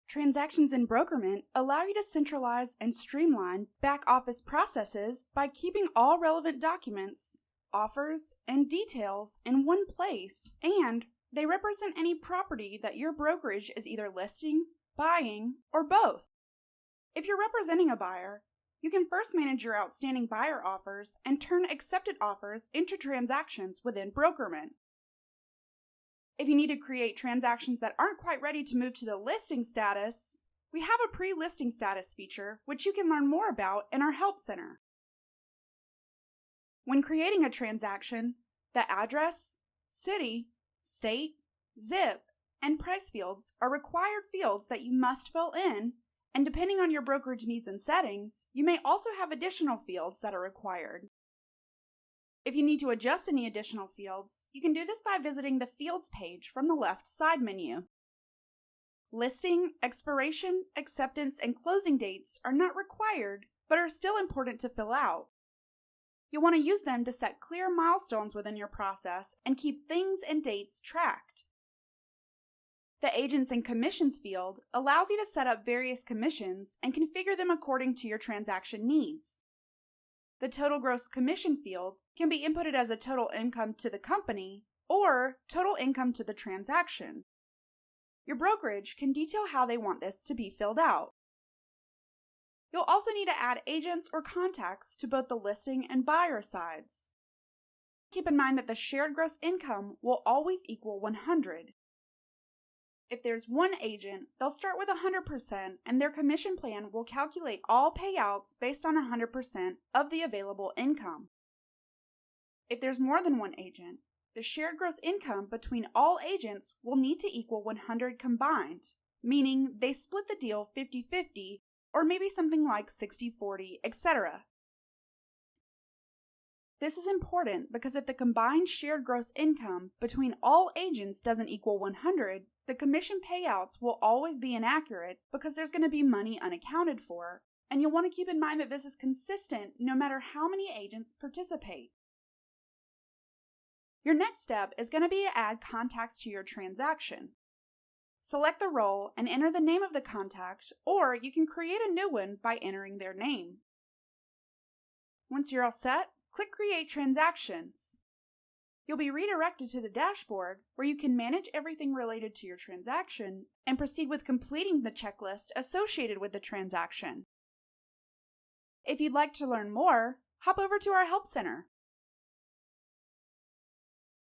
Transactions in Brokerment allow you to centralize and streamline back-office processes by keeping all relevant documents, offers, and details in one place, and they represent any property that your brokerage is either listing, buying, or both. If you're representing a buyer, you can first manage your outstanding buyer offers and turn accepted offers into transactions within Brokerment. If you need to create transactions that aren't quite ready to move to the listing status, we have a pre-listing status feature which you can learn more about in our Help Center. When creating a transaction, the address, city, state, zip, and price fields are required fields that you must fill in, and depending on your brokerage needs and settings, you may also have additional fields that are required. If you need to adjust any additional fields, you can do this by visiting the Fields page from the left side menu. Listing, expiration, acceptance, and closing dates are not required, but are still important to fill out. You'll want to use them to set clear milestones within your process and keep things and dates tracked. The Agents and Commissions field allows you to set up various commissions and configure them according to your transaction needs. The Total Gross Commission field can be inputted as a total income to the company or total income to the transaction. Your brokerage can detail how they want this to be filled out. You'll also need to add agents or contacts to both the listing and buyer sides. Keep in mind that the shared gross income will always equal 100. If there's one agent, they'll start with 100% and their commission plan will calculate all payouts based on 100% of the available income. If there's more than one agent, the shared gross income between all agents will need to equal 100 combined, meaning they split the deal 50-50 or maybe something like 60-40, etc. This is important because if the combined shared gross income between all agents doesn't equal 100, the commission payouts will always be inaccurate because there's going to be money unaccounted for, and you'll want to keep in mind that this is consistent no matter how many agents participate. Your next step is going to be to add contacts to your transaction. Select the role and enter the name of the contact, or you can create a new one by entering their name. Once you're all set, click Create Transactions. You'll be redirected to the dashboard where you can manage everything related to your transaction and proceed with completing the checklist associated with the transaction. If you'd like to learn more, hop over to our Help Center.